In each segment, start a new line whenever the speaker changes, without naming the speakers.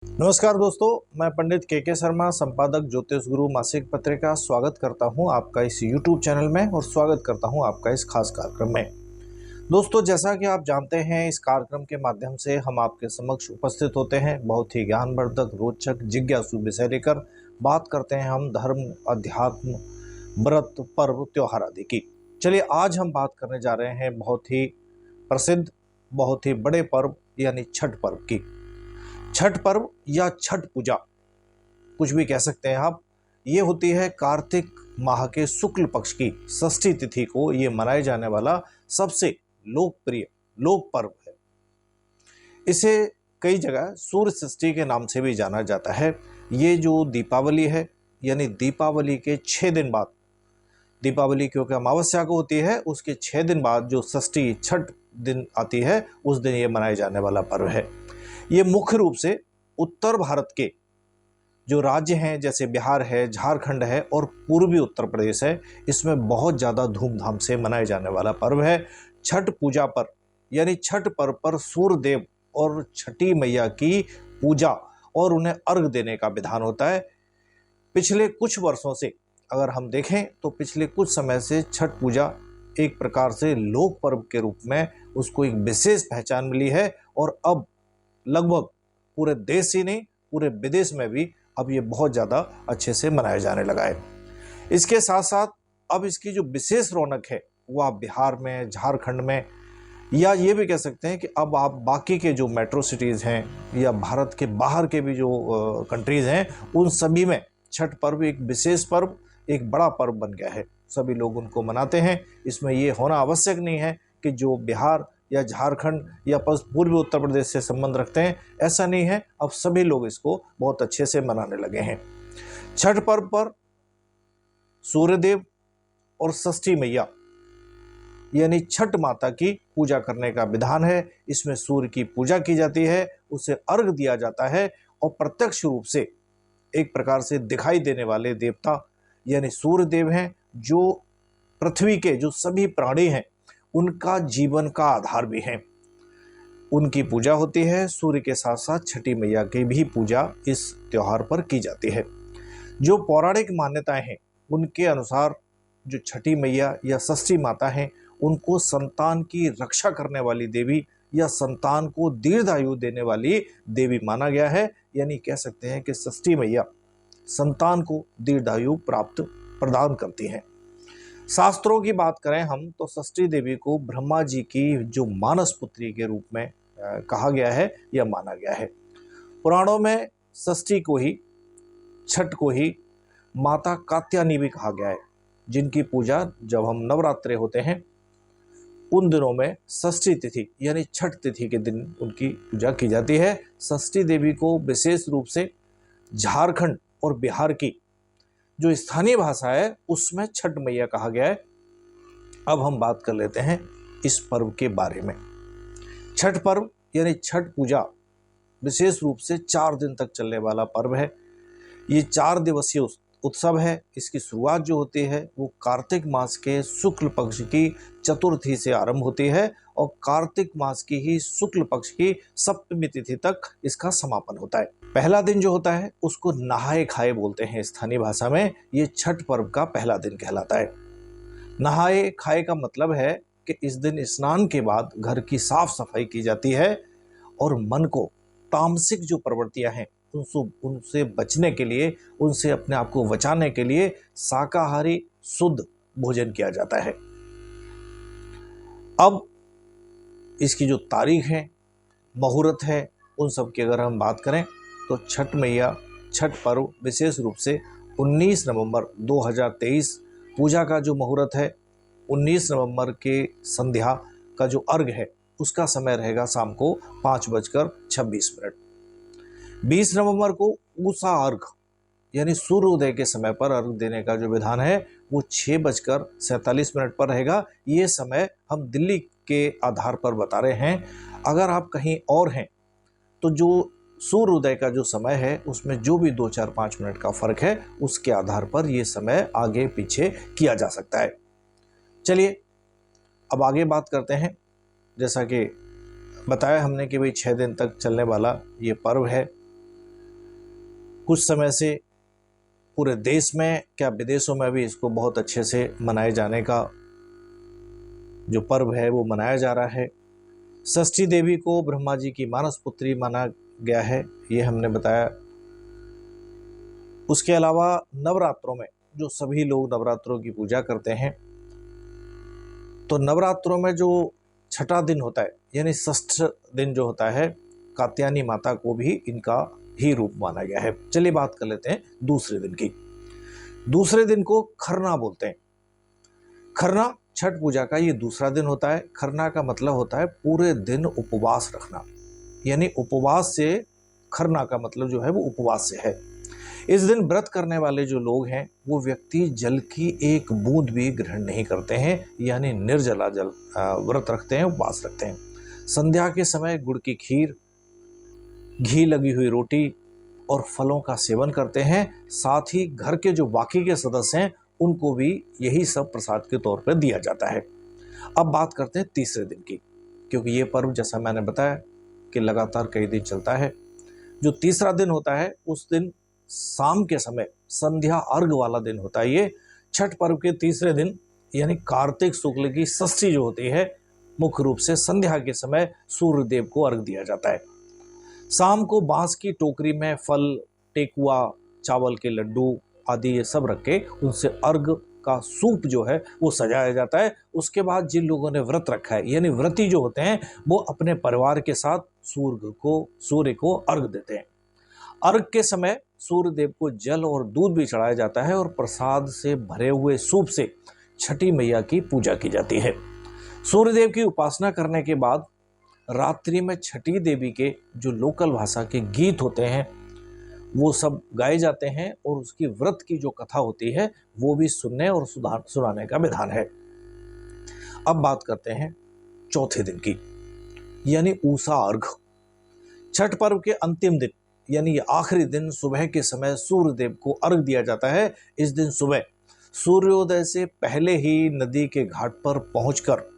नमस्कार दोस्तों, मैं पंडित के शर्मा, संपादक ज्योतिष गुरु मासिक पत्रिका स्वागत करता हूं आपका इस YouTube चैनल में और स्वागत करता हूं आपका इस खास कार्यक्रम में। दोस्तों, जैसा कि आप जानते हैं, इस कार्यक्रम के माध्यम से हम आपके समक्ष उपस्थित होते हैं। बहुत ही ज्ञानवर्धक, रोचक, जिज्ञासु विषय लेकर बात करते हैं हम धर्म, अध्यात्म, व्रत, पर्व, त्योहार आदि की। चलिए, आज हम बात करने जा रहे हैं बहुत ही प्रसिद्ध, बहुत ही बड़े पर्व यानी छठ पर्व की। छठ पर्व या छठ पूजा, कुछ भी कह सकते हैं आप, ये होती है कार्तिक माह के शुक्ल पक्ष की षष्ठी तिथि को ये मनाए जाने वाला सबसे लोकप्रिय लोक पर्व है। इसे कई जगह सूर्य षष्ठी के नाम से भी जाना जाता है। ये जो दीपावली है, यानी दीपावली के 6 दिन बाद, दीपावली क्योंकि अमावस्या को होती है, उसके 6 दिन बाद जो षष्ठी छठ दिन आती है, उस दिन ये मनाए जाने वाला पर्व है। ये मुख्य रूप से उत्तर भारत के जो राज्य हैं, जैसे बिहार है, झारखंड है और पूर्वी उत्तर प्रदेश है, इसमें बहुत ज़्यादा धूमधाम से मनाए जाने वाला पर्व है। छठ पूजा पर यानी छठ पर्व पर सूर्य देव और छठी मैया की पूजा और उन्हें अर्घ देने का विधान होता है। पिछले कुछ वर्षों से अगर हम देखें तो पिछले कुछ समय से छठ पूजा एक प्रकार से लोक पर्व के रूप में उसको एक विशेष पहचान मिली है और अब लगभग पूरे देश ही नहीं, पूरे विदेश में भी अब ये बहुत ज़्यादा अच्छे से मनाया जाने लगा है। इसके साथ साथ अब इसकी जो विशेष रौनक है वो आप बिहार में, झारखंड में, या ये भी कह सकते हैं कि अब आप बाकी के जो मेट्रो सिटीज़ हैं या भारत के बाहर के भी जो कंट्रीज़ हैं, उन सभी में छठ पर्व एक विशेष पर्व, एक बड़ा पर्व बन गया है। सभी लोग उनको मनाते हैं। इसमें ये होना आवश्यक नहीं है कि जो बिहार या झारखंड या पूर्वी उत्तर प्रदेश से संबंध रखते हैं, ऐसा नहीं है। अब सभी लोग इसको बहुत अच्छे से मनाने लगे हैं। छठ पर्व पर सूर्यदेव और षष्ठी मैया यानी छठ माता की पूजा करने का विधान है। इसमें सूर्य की पूजा की जाती है, उसे अर्घ दिया जाता है और प्रत्यक्ष रूप से एक प्रकार से दिखाई देने वाले देवता यानी सूर्यदेव हैं, जो पृथ्वी के जो सभी प्राणी हैं उनका जीवन का आधार भी हैं। उनकी पूजा होती है। सूर्य के साथ साथ छठी मैया की भी पूजा इस त्योहार पर की जाती है। जो पौराणिक मान्यताएं हैं उनके अनुसार जो छठी मैया या षष्ठी माता हैं, उनको संतान की रक्षा करने वाली देवी या संतान को दीर्घायु देने वाली देवी माना गया है। यानी कह सकते हैं कि षष्ठी मैया संतान को दीर्घायु प्राप्त प्रदान करती हैं। शास्त्रों की बात करें हम तो षष्ठी देवी को ब्रह्मा जी की जो मानस पुत्री के रूप में कहा गया है या माना गया है। पुराणों में षष्ठी को ही, छठ को ही माता कात्यायनी भी कहा गया है, जिनकी पूजा जब हम नवरात्रे होते हैं उन दिनों में षष्ठी तिथि यानी छठ तिथि के दिन उनकी पूजा की जाती है। षष्ठी देवी को विशेष रूप से झारखंड और बिहार की जो स्थानीय भाषा है उसमें छठ मैया कहा गया है। अब हम बात कर लेते हैं इस पर्व के बारे में। छठ पर्व यानी छठ पूजा विशेष रूप से 4 दिन तक चलने वाला पर्व है। ये 4 दिवसीय उत्सव है। इसकी शुरुआत जो होती है वो कार्तिक मास के शुक्ल पक्ष की चतुर्थी से आरंभ होती है और कार्तिक मास की ही शुक्ल पक्ष की सप्तमी तिथि तक इसका समापन होता है। पहला दिन जो होता है उसको नहाए खाए बोलते हैं स्थानीय भाषा में। ये छठ पर्व का पहला दिन कहलाता है। नहाए खाए का मतलब है कि इस दिन स्नान के बाद घर की साफ सफाई की जाती है और मन को तामसिक जो प्रवृत्तियां हैं उनसे बचने के लिए, उनसे अपने आप को बचाने के लिए शाकाहारी शुद्ध भोजन किया जाता है। अब इसकी जो तारीख है, मुहूर्त है, उन सब की अगर हम बात करें तो छठ मैया छठ पर्व विशेष रूप से 19 नवंबर 2023 पूजा का जो मुहूर्त है, 19 नवंबर के संध्या का जो अर्घ है उसका समय रहेगा शाम को 5:26। 20 नवंबर को ऊषा अर्घ यानी सूर्योदय के समय पर अर्घ देने का जो विधान है वो 6:47 पर रहेगा। ये समय हम दिल्ली के आधार पर बता रहे हैं। अगर आप कहीं और हैं तो जो सूर्योदय का जो समय है उसमें जो भी 2-4-5 मिनट का फर्क है उसके आधार पर ये समय आगे पीछे किया जा सकता है। चलिए अब आगे बात करते हैं। जैसा कि बताया हमने कि भाई 6 दिन तक चलने वाला ये पर्व है। कुछ समय से पूरे देश में क्या विदेशों में भी इसको बहुत अच्छे से मनाए जाने का जो पर्व है वो मनाया जा रहा है। षष्ठी देवी को ब्रह्मा जी की मानस पुत्री माना गया है, ये हमने बताया। उसके अलावा नवरात्रों में जो सभी लोग नवरात्रों की पूजा करते हैं, तो नवरात्रों में जो छठा दिन होता है यानी षष्ठ दिन जो होता है, कात्यायनी माता को भी इनका ही रूप माना गया है। चलिए बात कर लेते हैं दूसरे दिन की। दूसरे दिन को खरना बोलते हैं। खरना छठ पूजा का ये दूसरा दिन होता है। खरना का मतलब होता है पूरे दिन उपवास रखना, यानी उपवास से, खरना का मतलब जो है वो उपवास से है। इस दिन व्रत करने वाले जो लोग हैं वो व्यक्ति जल की एक बूंद भी ग्रहण नहीं करते हैं, यानी निर्जला जल व्रत रखते हैं, उपवास रखते हैं। संध्या के समय गुड़ की खीर, घी लगी हुई रोटी और फलों का सेवन करते हैं। साथ ही घर के जो बाकी के सदस्य हैं उनको भी यही सब प्रसाद के तौर पर दिया जाता है। अब बात करते हैं तीसरे दिन की, क्योंकि ये पर्व जैसा मैंने बताया कि लगातार कई दिन चलता है। जो तीसरा दिन होता है उस दिन शाम के समय संध्या अर्घ वाला दिन होता है। ये छठ पर्व के तीसरे दिन यानी कार्तिक शुक्ल की षष्ठी जो होती है, मुख्य रूप से संध्या के समय सूर्य देव को अर्घ दिया जाता है। शाम को बांस की टोकरी में फल, टेकुआ, चावल के लड्डू आदि ये सब रख के उनसे अर्घ का सूप जो है वो सजाया जाता है। उसके बाद जिन लोगों ने व्रत रखा है यानी व्रती जो होते हैं वो अपने परिवार के साथ सूर्य को अर्घ देते हैं। अर्घ के समय सूर्य देव को जल और दूध भी चढ़ाया जाता है और प्रसाद से भरे हुए सूप से छठी मैया की पूजा की जाती है। सूर्य देव की उपासना करने के बाद रात्रि में छठी देवी के जो लोकल भाषा के गीत होते हैं वो सब गाए जाते हैं और उसकी व्रत की जो कथा होती है वो भी सुनने और सुनाने का विधान है। अब बात करते हैं चौथे दिन की, यानी ऊषा अर्घ। छठ पर्व के अंतिम दिन यानी आखिरी दिन सुबह के समय सूर्य देव को अर्घ दिया जाता है। इस दिन सुबह सूर्योदय से पहले ही नदी के घाट पर पहुंचकर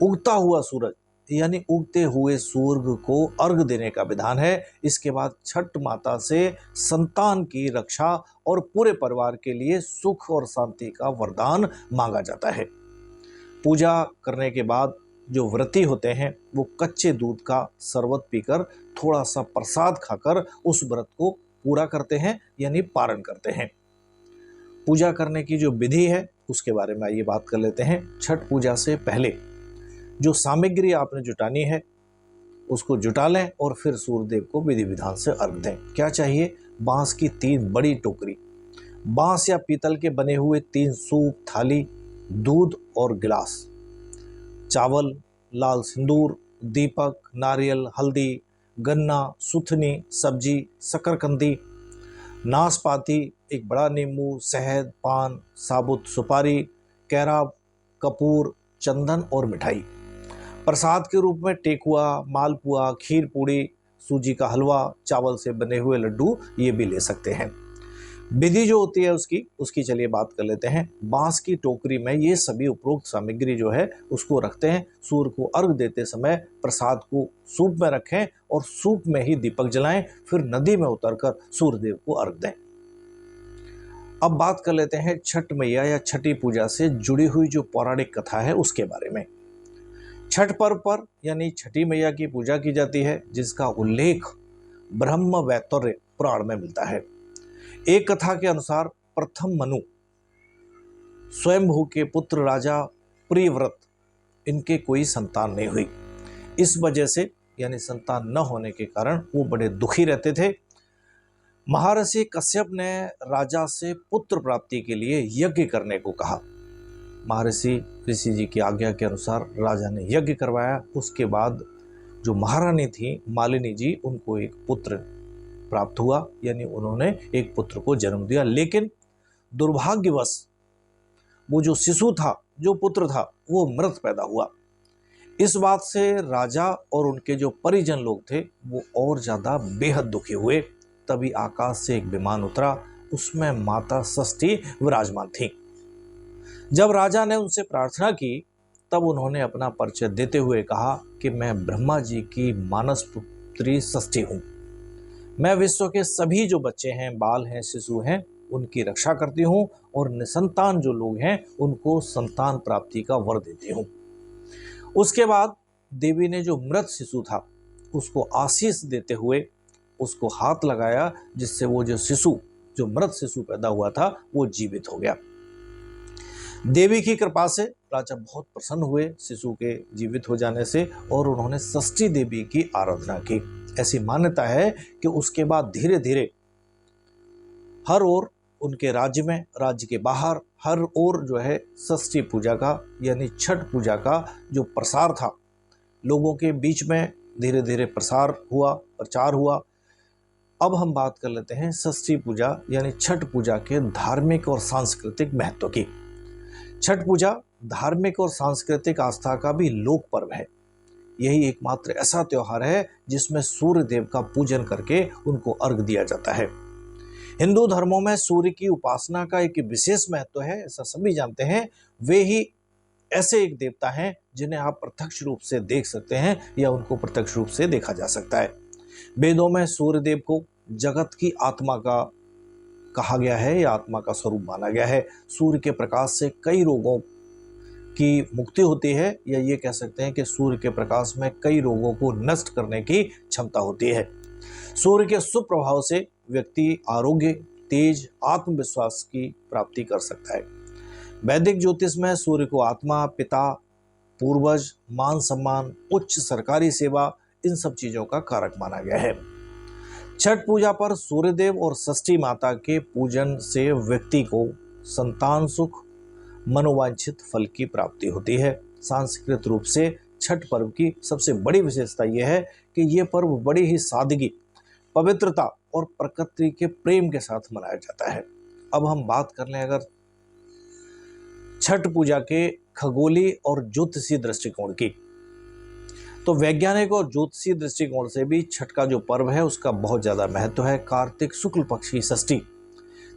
उगता हुआ सूरज यानी उगते हुए सूर्य को अर्घ देने का विधान है। इसके बाद छठ माता से संतान की रक्षा और पूरे परिवार के लिए सुख और शांति का वरदान मांगा जाता है। पूजा करने के बाद जो व्रती होते हैं वो कच्चे दूध का शरबत पीकर थोड़ा सा प्रसाद खाकर उस व्रत को पूरा करते हैं, यानी पारण करते हैं। पूजा करने की जो विधि है उसके बारे में आइए बात कर लेते हैं। छठ पूजा से पहले जो सामग्री आपने जुटानी है उसको जुटा लें और फिर सूर्यदेव को विधि विधान से अर्घ दें। क्या चाहिए? बांस की 3 बड़ी टोकरी, बांस या पीतल के बने हुए 3 सूप, थाली, दूध और गिलास, चावल, लाल सिंदूर, दीपक, नारियल, हल्दी, गन्ना, सुथनी, सब्जी, शकरकंदी, नाशपाती, एक बड़ा नींबू, शहद, पान, साबुत सुपारी, कैरा, कपूर, चंदन और मिठाई। प्रसाद के रूप में टेकुआ, मालपुआ, खीर पूड़ी, सूजी का हलवा, चावल से बने हुए लड्डू ये भी ले सकते हैं। विधि जो होती है उसकी चलिए बात कर लेते हैं। बांस की टोकरी में ये सभी उपरोक्त सामग्री जो है उसको रखते हैं। सूर्य को अर्घ देते समय प्रसाद को सूप में रखें और सूप में ही दीपक जलाएं, फिर नदी में उतरकर सूर्यदेव को अर्घ दें। अब बात कर लेते हैं छठ मैया या छठी पूजा से जुड़ी हुई जो पौराणिक कथा है उसके बारे में। छठ पर्व पर यानी छठी मैया की पूजा की जाती है, जिसका उल्लेख ब्रह्म वैवर्त पुराण में मिलता है। एक कथा के अनुसार प्रथम मनु स्वयंभू के पुत्र राजा प्रियव्रत, इनके कोई संतान नहीं हुई। इस वजह से यानी संतान न होने के कारण वो बड़े दुखी रहते थे। महर्षि कश्यप ने राजा से पुत्र प्राप्ति के लिए यज्ञ करने को कहा। महर्षि ऋषि जी की आज्ञा के अनुसार राजा ने यज्ञ करवाया। उसके बाद जो महारानी थी मालिनी जी, उनको एक पुत्र प्राप्त हुआ, यानी उन्होंने एक पुत्र को जन्म दिया। लेकिन दुर्भाग्यवश वो जो शिशु था, जो पुत्र था, वो मृत पैदा हुआ। इस बात से राजा और उनके जो परिजन लोग थे वो और ज़्यादा बेहद दुखी हुए। तभी आकाश से एक विमान उतरा, उसमें माता षष्ठी विराजमान थी। जब राजा ने उनसे प्रार्थना की तब उन्होंने अपना परिचय देते हुए कहा कि मैं ब्रह्मा जी की मानस पुत्री षष्ठी हूँ। मैं विश्व के सभी जो बच्चे हैं, बाल हैं, शिशु हैं, उनकी रक्षा करती हूँ और निसंतान जो लोग हैं उनको संतान प्राप्ति का वर देती हूँ। उसके बाद देवी ने जो मृत शिशु था उसको आशीष देते हुए उसको हाथ लगाया, जिससे वो जो मृत शिशु पैदा हुआ था वो जीवित हो गया। देवी की कृपा से राजा बहुत प्रसन्न हुए शिशु के जीवित हो जाने से और उन्होंने षष्ठी देवी की आराधना की। ऐसी मान्यता है कि उसके बाद धीरे धीरे हर ओर उनके राज्य में, राज्य के बाहर हर ओर जो है षष्ठी पूजा का यानी छठ पूजा का जो प्रसार था, लोगों के बीच में धीरे धीरे प्रचार हुआ। अब हम बात कर लेते हैं षष्ठी पूजा यानी छठ पूजा के धार्मिक और सांस्कृतिक महत्व की। छठ पूजा धार्मिक और सांस्कृतिक आस्था का भी लोक पर्व है। यही एकमात्र ऐसा त्योहार है जिसमें सूर्य देव का पूजन करके उनको अर्घ दिया जाता है। हिंदू धर्मों में सूर्य की उपासना का एक विशेष महत्व है, ऐसा सभी जानते हैं। वे ही ऐसे एक देवता हैं जिन्हें आप प्रत्यक्ष रूप से देख सकते हैं या उनको प्रत्यक्ष रूप से देखा जा सकता है। वेदों में सूर्य देव को जगत की आत्मा का कहा गया है या आत्मा का स्वरूप माना गया है। सूर्य के प्रकाश से कई रोगों की मुक्ति होती है, या ये कह सकते हैं कि सूर्य के प्रकाश में कई रोगों को नष्ट करने की क्षमता होती है। सूर्य के शुभ प्रभाव से व्यक्ति आरोग्य, तेज, आत्मविश्वास की प्राप्ति कर सकता है। वैदिक ज्योतिष में सूर्य को आत्मा, पिता, पूर्वज, मान सम्मान, उच्च सरकारी सेवा, इन सब चीजों का कारक माना गया है। छठ पूजा पर सूर्यदेव और षष्ठी माता के पूजन से व्यक्ति को संतान सुख, मनोवांछित फल की प्राप्ति होती है। सांस्कृतिक रूप से छठ पर्व की सबसे बड़ी विशेषता यह है कि यह पर्व बड़ी ही सादगी, पवित्रता और प्रकृति के प्रेम के साथ मनाया जाता है। अब हम बात कर लें अगर छठ पूजा के खगोलीय और ज्योतिषीय दृष्टिकोण की, तो वैज्ञानिक और ज्योतिषीय दृष्टिकोण से भी छठ का जो पर्व है उसका बहुत ज़्यादा महत्व है। कार्तिक शुक्ल पक्ष की षष्ठी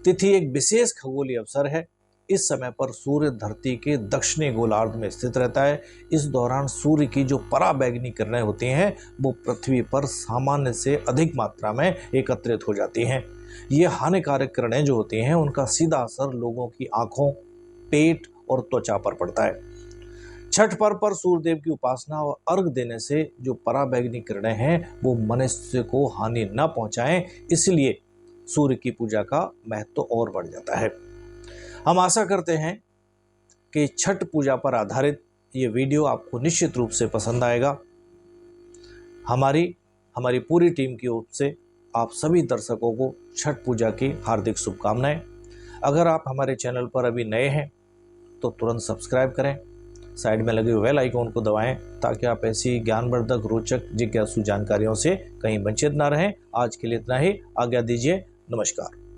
तिथि एक विशेष खगोलीय अवसर है। इस समय पर सूर्य धरती के दक्षिणी गोलार्ध में स्थित रहता है। इस दौरान सूर्य की जो पराबैंगनी किरणें होती हैं वो पृथ्वी पर सामान्य से अधिक मात्रा में एकत्रित हो जाती हैं। ये हानिकारक किरणें जो होती हैं उनका सीधा असर लोगों की आँखों, पेट और त्वचा पर पड़ता है। छठ पर्व पर सूर्यदेव की उपासना और अर्घ देने से जो पराबैंगनी किरणें हैं वो मनुष्य को हानि न पहुंचाएं, इसलिए सूर्य की पूजा का महत्व और बढ़ जाता है। हम आशा करते हैं कि छठ पूजा पर आधारित ये वीडियो आपको निश्चित रूप से पसंद आएगा। हमारी पूरी टीम की ओर से आप सभी दर्शकों को छठ पूजा की हार्दिक शुभकामनाएं। अगर आप हमारे चैनल पर अभी नए हैं तो तुरंत सब्सक्राइब करें, साइड में लगे बेल आइकन को दबाएं ताकि आप ऐसी ज्ञानवर्धक, रोचक, जिज्ञासु जानकारियों से कहीं वंचित ना रहें। आज के लिए इतना ही, आज्ञा दीजिए। नमस्कार।